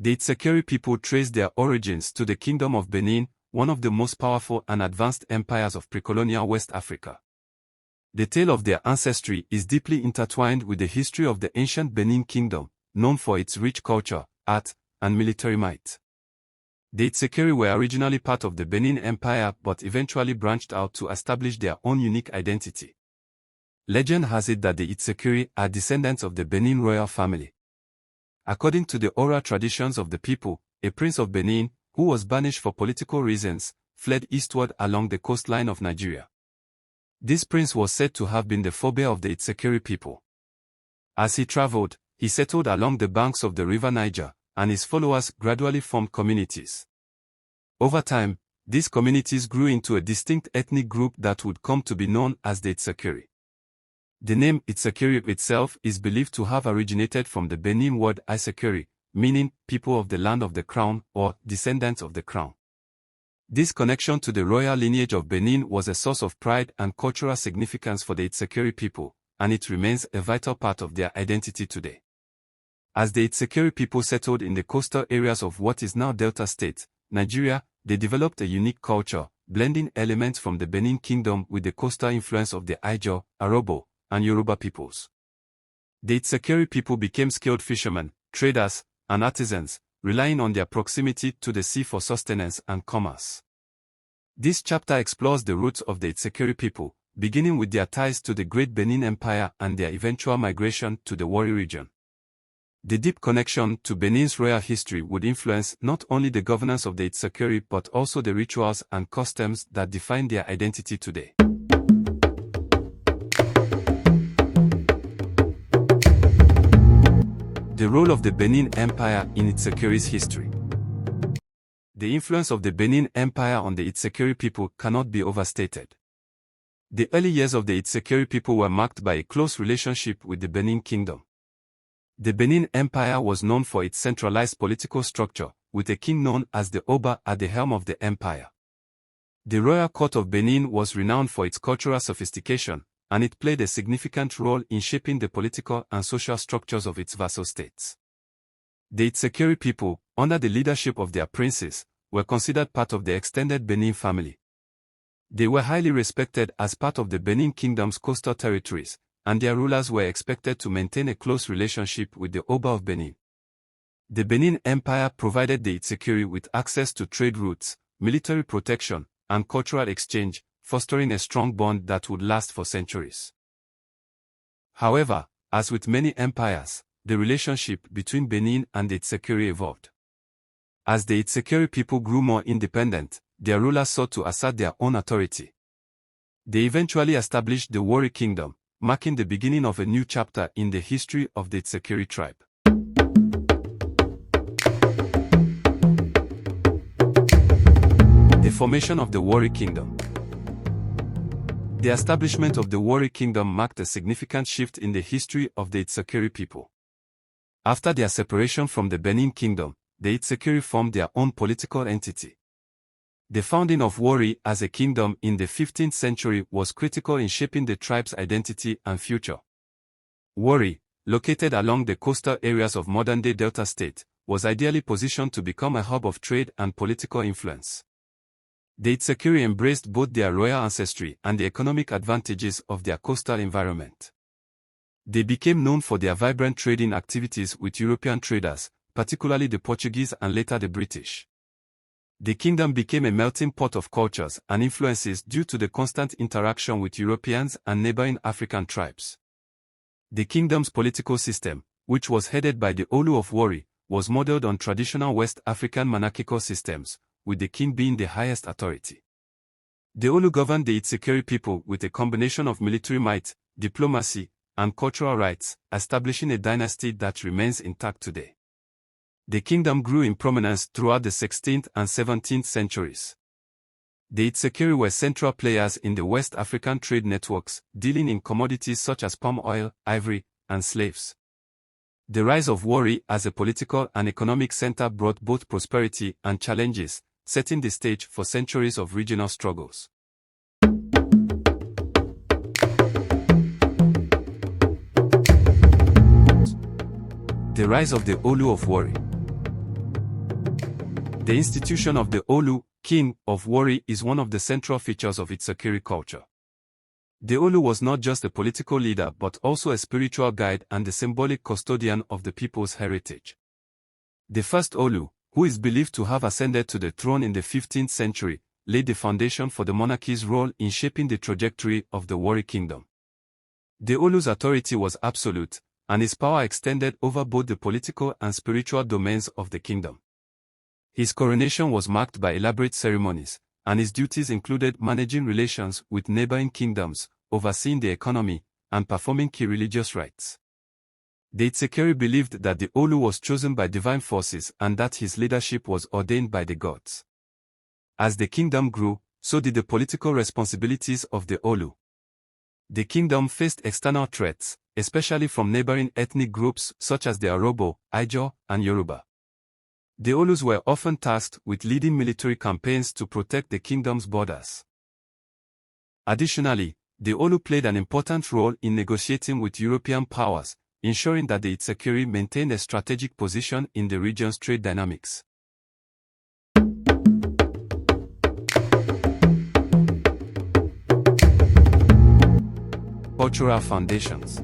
The Itsekiri people trace their origins to the Kingdom of Benin, one of the most powerful and advanced empires of pre-colonial West Africa. The tale of their ancestry is deeply intertwined with the history of the ancient Benin Kingdom, known for its rich culture, art, and military might. The Itsekiri were originally part of the Benin Empire but eventually branched out to establish their own unique identity. Legend has it that the Itsekiri are descendants of the Benin royal family. According to the oral traditions of the people, a prince of Benin, who was banished for political reasons, fled eastward along the coastline of Nigeria. This prince was said to have been the forebear of the Itsekiri people. As he traveled, he settled along the banks of the river Niger, and his followers gradually formed communities. Over time, these communities grew into a distinct ethnic group that would come to be known as the Itsekiri. The name Itsekiri itself is believed to have originated from the Benin word Itsekiri, meaning people of the land of the crown or descendants of the crown. This connection to the royal lineage of Benin was a source of pride and cultural significance for the Itsekiri people, and it remains a vital part of their identity today. As the Itsekiri people settled in the coastal areas of what is now Delta State, Nigeria, they developed a unique culture, blending elements from the Benin Kingdom with the coastal influence of the Ijaw, Arobo, and Yoruba peoples. The Itsekiri people became skilled fishermen, traders, and artisans, relying on their proximity to the sea for sustenance and commerce. This chapter explores the roots of the Itsekiri people, beginning with their ties to the Great Benin Empire and their eventual migration to the Warri region. The deep connection to Benin's royal history would influence not only the governance of the Itsekiri but also the rituals and customs that define their identity today. The role of the Benin Empire in Itsekiri's history. The influence of the Benin Empire on the Itsekiri people cannot be overstated. The early years of the Itsekiri people were marked by a close relationship with the Benin Kingdom. The Benin Empire was known for its centralized political structure, with a king known as the Oba at the helm of the empire. The royal court of Benin was renowned for its cultural sophistication, and it played a significant role in shaping the political and social structures of its vassal states. The Itsekiri people, under the leadership of their princes, were considered part of the extended Benin family. They were highly respected as part of the Benin Kingdom's coastal territories, and their rulers were expected to maintain a close relationship with the Oba of Benin. The Benin Empire provided the Itsekiri with access to trade routes, military protection, and cultural exchange, fostering a strong bond that would last for centuries. However, as with many empires, the relationship between Benin and the Itsekiri evolved. As the Itsekiri people grew more independent, their rulers sought to assert their own authority. They eventually established the Warri Kingdom, marking the beginning of a new chapter in the history of the Itsekiri tribe. The formation of the Warri Kingdom. The establishment of the Warri Kingdom marked a significant shift in the history of the Itsekiri people. After their separation from the Benin Kingdom, the Itsekiri formed their own political entity. The founding of Warri as a kingdom in the 15th century was critical in shaping the tribe's identity and future. Warri, located along the coastal areas of modern-day Delta State, was ideally positioned to become a hub of trade and political influence. The Itsekiri embraced both their royal ancestry and the economic advantages of their coastal environment. They became known for their vibrant trading activities with European traders, particularly the Portuguese and later the British. The kingdom became a melting pot of cultures and influences due to the constant interaction with Europeans and neighboring African tribes. The kingdom's political system, which was headed by the Olu of Warri, was modeled on traditional West African monarchical systems, with the king being the highest authority. The Olu governed the Itsekiri people with a combination of military might, diplomacy, and cultural rights, establishing a dynasty that remains intact today. The kingdom grew in prominence throughout the 16th and 17th centuries. The Itsekiri were central players in the West African trade networks, dealing in commodities such as palm oil, ivory, and slaves. The rise of Warri as a political and economic center brought both prosperity and challenges, setting the stage for centuries of regional struggles. The rise of the Olu of Warri. The institution of the Olu, king of Warri, is one of the central features of Itsekiri culture. The Olu was not just a political leader but also a spiritual guide and the symbolic custodian of the people's heritage. The first Olu, who is believed to have ascended to the throne in the 15th century, laid the foundation for the monarchy's role in shaping the trajectory of the Warri Kingdom. The Olu's authority was absolute, and his power extended over both the political and spiritual domains of the kingdom. His coronation was marked by elaborate ceremonies, and his duties included managing relations with neighboring kingdoms, overseeing the economy, and performing key religious rites. The Itsekiri believed that the Olu was chosen by divine forces and that his leadership was ordained by the gods. As the kingdom grew, so did the political responsibilities of the Olu. The kingdom faced external threats, especially from neighboring ethnic groups such as the Arobo, Ijaw, and Yoruba. The Olus were often tasked with leading military campaigns to protect the kingdom's borders. Additionally, the Olu played an important role in negotiating with European powers, ensuring that the Itsekiri maintained a strategic position in the region's trade dynamics. Cultural foundations.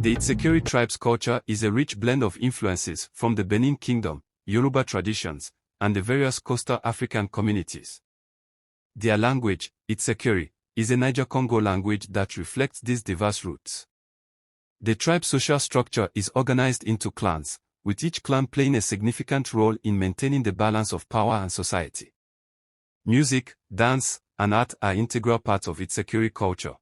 The Itsekiri tribe's culture is a rich blend of influences from the Benin Kingdom, Yoruba traditions, and the various coastal African communities. Their language, Itsekiri, is a Niger-Congo language that reflects these diverse roots. The tribe's social structure is organized into clans, with each clan playing a significant role in maintaining the balance of power and society. Music, dance, and art are integral parts of Itsekiri culture.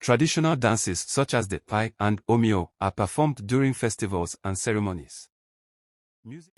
Traditional dances such as the Pai and Omio are performed during festivals and ceremonies. Music